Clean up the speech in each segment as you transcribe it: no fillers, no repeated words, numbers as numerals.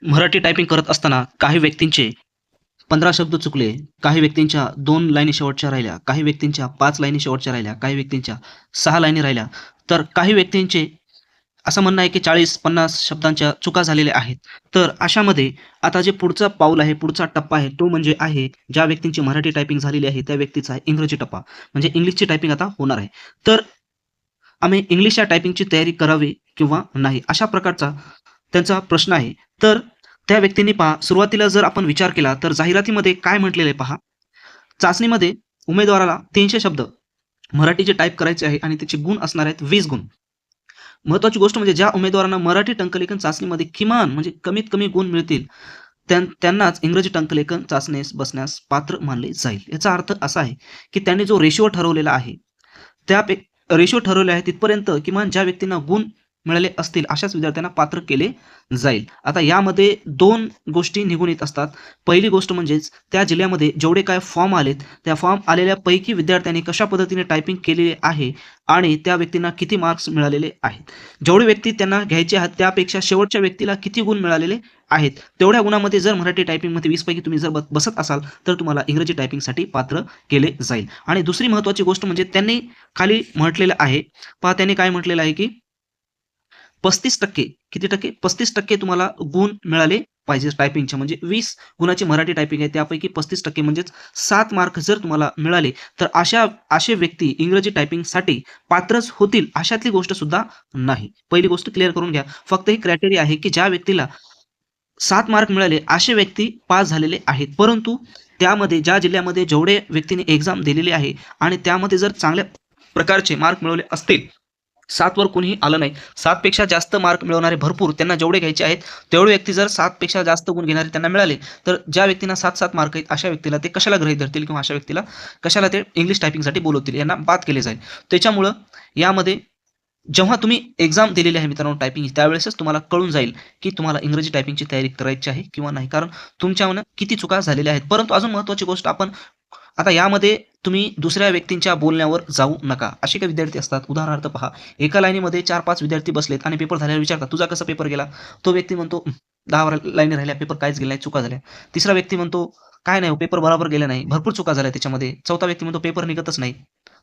Marathi typing करत असताना काही व्यक्तींचे 15 शब्द चुकले, काही व्यक्तींच्या 2 लाईनी शेवटच्या राहिल्या, काही व्यक्तींच्या 5 लाईनी शेवटच्या राहिल्या, काही व्यक्तींच्या 6 लाईनी राहिल्या. तर काही व्यक्तींचे असं म्हणणं आहे की 40-50 शब्दांच्या चुका झालेल्या आहेत. तर अशामध्ये आता जे पुढचं पाऊल आहे, पुढचा टप्पा आहे, तो म्हणजे आहे ज्या व्यक्तींची मराठी टायपिंग झालेली आहे, त्या व्यक्तीचा आहे इंग्रजी टप्पा. म्हणजे इंग्लिशची टायपिंग आता होणार आहे. तर आम्ही इंग्लिश या टायपिंगची तयारी करावी किंवा नाही, अशा प्रकारचा त्यांचा प्रश्न आहे. तर त्या व्यक्तींनी पहा, सुरुवातीला जर आपण विचार केला, तर जाहिरातीमध्ये काय म्हटलेलं आहे पहा, चाचणीमध्ये उमेदवाराला 300 शब्द मराठीचे टाइप करायचे आहे आणि त्याचे गुण असणार आहेत 20 गुण. महत्त्वाची गोष्ट म्हणजे ज्या उमेदवारांना मराठी टंकलेखन चाचणीमध्ये किमान म्हणजे कमीत कमी गुण मिळतील, त्यांनाच इंग्रजी टंकलेखन चाचणीस बसण्यास पात्र मानले जाईल. याचा अर्थ असा आहे, की त्यांनी जो रेशिओ ठरवलेला आहे, त्या रेशो ठरवले आहे तिथपर्यंत किमान ज्या व्यक्तींना गुण मिळाले असतील अशाच विद्यार्थ्यांना पात्र केले जाईल. आता यामध्ये 2 गोष्टी निघून येत असतात. पहिली गोष्ट म्हणजेच त्या जिल्ह्यामध्ये जेवढे काही फॉर्म आलेत, त्या फॉर्म आलेल्यापैकी विद्यार्थ्यांनी कशा पद्धतीने टायपिंग केलेली आहे आणि त्या व्यक्तींना किती मार्क्स मिळालेले आहेत. जेवढे व्यक्ती त्यांना घ्यायचे आहेत त्यापेक्षा शेवटच्या व्यक्तीला किती गुण मिळालेले आहेत. तेवढ्या गुणामध्ये जर मराठी टायपिंगमध्ये 20 पैकी तुम्ही जर बसत असाल, तर तुम्हाला इंग्रजी टायपिंगसाठी पात्र केले जाईल. आणि दुसरी महत्त्वाची गोष्ट म्हणजे त्यांनी खाली म्हटलेलं आहे. पहा त्यांनी काय म्हटलेलं आहे, की 35% किती टक्के? 35% तुम्हाला गुण मिळाले पाहिजे टायपिंगचे. म्हणजे 20 गुणाची मराठी टायपिंग आहे त्यापैकी 35% म्हणजेच 7 मार्क जर तुम्हाला मिळाले, तर असे व्यक्ती इंग्रजी टायपिंगसाठी पात्रच होतील अशातली गोष्ट सुद्धा नाही. पहिली गोष्ट क्लिअर करून घ्या. फक्त ही क्रायटेरिया आहे, की ज्या व्यक्तीला 7 मार्क मिळाले असे व्यक्ती पास झालेले आहेत. परंतु त्यामध्ये ज्या जिल्ह्यामध्ये जेवढे व्यक्तींनी एक्झाम दिलेली आहे आणि त्यामध्ये जर चांगल्या प्रकारचे मार्क मिळवले असतील, 7 वर कोणीही आलं नाही. 7 पेक्षा जास्त मार्क मिळवणारे भरपूर त्यांना जेवढे घ्यायचे आहेत, तेवढे व्यक्ती जर 7 पेक्षा जास्त गुण घेणारे त्यांना मिळाले, तर ज्या व्यक्तींना 7-7 मार्क आहेत अशा व्यक्तीला ते कशाला गृहीत धरतील किंवा अशा व्यक्तीला कशाला ते इंग्लिश टायपिंगसाठी बोलवतील, यांना बाद केले जाईल. त्याच्यामुळं यामध्ये जेव्हा तुम्ही एक्झाम दिलेली आहे मित्रांनो टायपिंग त्यावेळेसच तुम्हाला कळून जाईल, की तुम्हाला इंग्रजी टायपिंगची तयारी करायची आहे किंवा नाही. कारण तुमच्याकडून किती चुका झालेल्या आहेत. परंतु अजून महत्त्वाची गोष्ट आपण आता यामध्ये तुम्ही दुसऱ्या व्यक्तींच्या बोलण्यावर जाऊ नका. असे काही विद्यार्थी असतात, उदाहरणार्थ पहा, एका लाईनीमध्ये 4-5 विद्यार्थी बसलेत आणि पेपर झाल्यावर विचारतात, "तुझा कसा पेपर गेला?" तो व्यक्ती म्हणतो, 10 लाईनी राहिल्या, पेपर काहीच गेला नाही, चुका झाल्या." तिसरा व्यक्ती म्हणतो, "काय नाही हो, पेपर बरोबर गेला नाही, भरपूर चुका झाल्या त्याच्यामध्ये." चौथा व्यक्ती म्हणतो, "पेपर निघतच नाही."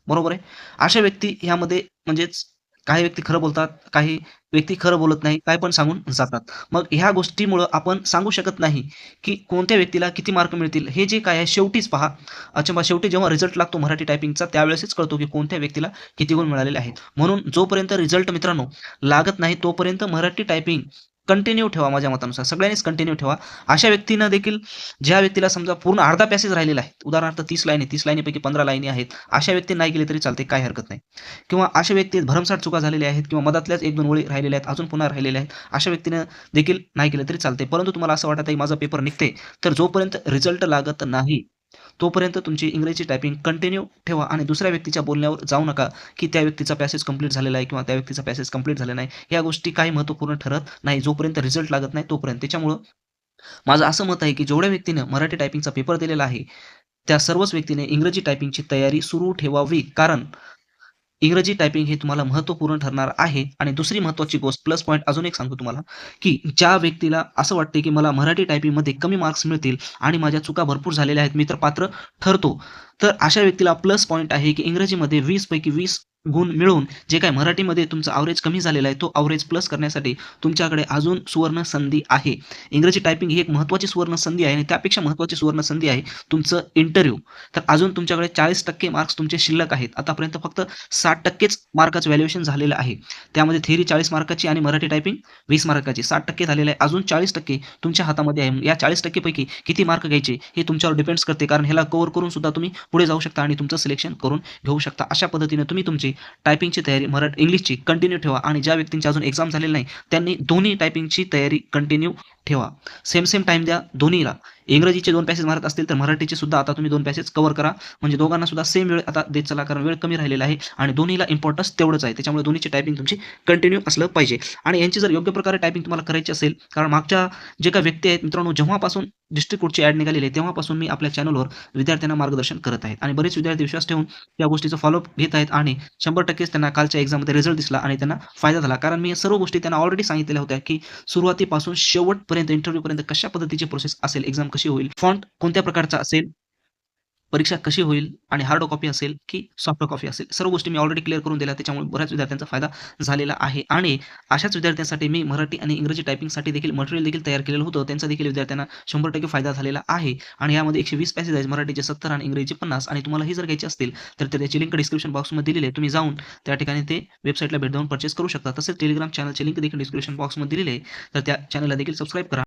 बरोबर आहे. अशा व्यक्ती ह्यामध्ये म्हणजेच काही व्यक्ती खरं बोलतात, काही व्यक्ती खरं बोलत नाही, काय पण सांगून जातात. मग ह्या गोष्टीमुळं आपण सांगू शकत नाही, की कोणत्या व्यक्तीला किती मार्क मिळतील. हे जे काय आहे शेवटीच पहा. अच्छा मग शेवटी जेव्हा रिझल्ट लागतो मराठी टायपिंगचा त्यावेळेसच कळतो, की कोणत्या व्यक्तीला किती गुण मिळालेले आहेत. म्हणून जोपर्यंत रिझल्ट मित्रांनो लागत नाही तोपर्यंत मराठी टायपिंग कंटिन्यू ठेवा माझ्या मतानुसार. सगळ्यांनीच कंटिन्यू ठेवा. अशा व्यक्तींना देखील ज्या व्यक्तीला समजा पूर्ण अर्धा पॅसेज राहिलेला आहे. उदाहरणार्थ 30 लाईनी, 30 लाईनीपैकी 15 लाईनी आहेत. अशा व्यक्ती नाही गेले तरी चालते, काही हरकत नाही. किंवा अशा व्यक्ती भरमसाठ चुका झालेल्या आहेत किंवा मधातल्याच 1-2 ओळी राहिलेल्या आहेत, अजून पुन्हा राहिलेल्या आहेत. अशा व्यक्तीनं देखील नाही केलं तरी चालते. परंतु तुम्हाला असं वाटत आहे माझा पेपर निघते, तर जोपर्यंत रिझल्ट लागत नाही, तोपर्यंत तुमची इंग्रजी टायपिंग कंटिन्यू ठेवा आणि दुसऱ्या व्यक्तीच्या बोलण्यावर जाऊ नका, की त्या व्यक्तीचा पॅसेज कंप्लीट झालेला आहे किंवा त्या व्यक्तीचा पॅसेज कंप्लीट झाला नाही. या गोष्टी काही महत्त्वपूर्ण ठरत नाही. जोपर्यंत रिझल्ट लागत नाही तोपर्यंत. त्याच्यामुळं माझं असं मत आहे, की जेवढ्या व्यक्तीनं मराठी टायपिंगचा पेपर दिलेला आहे, त्या सर्वच व्यक्तीने इंग्रजी टायपिंगची तयारी सुरू ठेवावी. कारण इंग्रजी टायपिंग हे तुम्हाला महत्त्वपूर्ण ठरणार आहे आणि दुसरी महत्त्वाची गोष्ट प्लस पॉइंट अजून एक सांगतो तुम्हाला, की ज्या व्यक्तीला असं वाटते, की मला मराठी टायपिंगमध्ये कमी मार्क्स मिळतील आणि माझ्या चुका भरपूर झालेल्या आहेत, मी तर पात्र ठरतो. तर अशा व्यक्तीला प्लस पॉइंट आहे, की इंग्रजीमध्ये 20 पैकी 20 गुण मिळवून जे काही मराठीमध्ये तुमचं एव्हरेज कमी झालेलं आहे, तो एव्हरेज प्लस करण्यासाठी तुमच्याकडे अजून सुवर्ण संधी आहे. इंग्रजी टायपिंग ही एक महत्त्वाची सुवर्ण संधी आहे आणि त्यापेक्षा महत्त्वाची सुवर्ण संधी आहे तुमचं इंटरव्ह्यू. तर अजून तुमच्याकडे 40% मार्क्स तुमचे शिल्लक आहेत. आतापर्यंत फक्त 60%च मार्काचं व्हॅल्युएशन झालेलं आहे. त्यामध्ये थिअरी 40 मार्काची आणि मराठी टायपिंग 20 मार्काची 60% झालेलं आहे. अजून 40% तुमच्या हातामध्ये आहे. या 40% पैकी किती मार्क घ्यायचे हे तुमच्यावर डिपेंड्स करते. कारण ह्याला कव्हर करून सुद्धा तुम्ही पुढे जाऊ शकता आणि तुमचं सिलेक्शन करून घेऊ शकता. अशा पद्धतीने तुम्ही तुमची टायपिंगची तयारी इंग्लिशची कंटिन्यू ठेवा आणि ज्या व्यक्तींची अजून एक्झाम झालेली नाही, त्यांनी दोन्ही टायपिंगची तयारी कंटिन्यू ठेवा. सेम टाईम द्या दोन्हीला. इंग्रजीचे 2 पॅसेज मारत असतील तर मराठीचे सुद्धा आता तुम्ही 2 पॅसेज कव्हर करा. म्हणजे दोघांना सुद्धा सेम वेळ आता देत चला, कारण वेळ कमी राहिलेला आहे आणि दोन्हीला इम्पोर्टन्स तेवढंच आहे. त्याच्यामुळे दोन्हीची टायपिंग तुमची कंटिन्यू असलं पाहिजे आणि यांची जर योग्य प्रकारे टायपिंग तुम्हाला करायची असेल, कारण मागच्या जे काही व्यक्ती आहेत मित्रांनो, जेव्हापासून डिस्ट्रिक्ट कोर्टची ॲड निघालेली आहे तेव्हापासून मी आपल्या चॅनलवर विद्यार्थ्यांना मार्गदर्शन करत आहेत आणि बरेच विद्यार्थी विश्वास ठेवून त्या गोष्टीचा फॉलोअप घेत आहेत आणि 100%च त्यांना कालच्या एक्झाममध्ये रिझल्ट दिसला आणि त्यांना फायदा झाला. कारण मी या सर्व गोष्टी त्यांना ऑलरेडी सांगितलेल्या होत्या, की सुरुवातीपासून शेवटपर्यंत इंटरव्ह्यूपर्यंत कशा पद्धतीची प्रोसेस असेल, एक्झाम कशी होईल, फॉन्ट कोणत्या प्रकारचा असेल, परीक्षा कशी होईल आणि हार्ड कॉपी असेल की सॉफ्ट कॉपी असेल, सर्व गोष्टी मी ऑलरेडी क्लिअर करून दिल्या. त्याच्यामुळे बऱ्याच विद्यार्थ्यांचा फायदा झालेला आहे आणि अशाच विद्यार्थ्यांसाठी मी मराठी आणि इंग्रजी टायपिंगसाठी देखील मटेरियल देखील तयार केलेलं होतं. त्यांचा देखील विद्यार्थ्यांना 100% फायदा झालेला आहे आणि यामध्ये 120 पॅसेज आहेत. मराठीचे 70 आणि इंग्रजीचे 50 आणि तुम्हाला ही जर घ्यायची असतील, तर त्याची लिंक डिस्क्रिप्शन बॉक्समध्ये दिलेली आहे. तुम्ही जाऊन त्या ठिकाणी ते वेबसाईटला भेट देऊन परचेस करू शकता. तसेच टेलिग्राम चॅनलची लिंक देखील डिस्क्रिप्शन बॉक्समध्ये दिलेली आहे. तर त्या चॅनलला देखील सबस्क्राईब करा.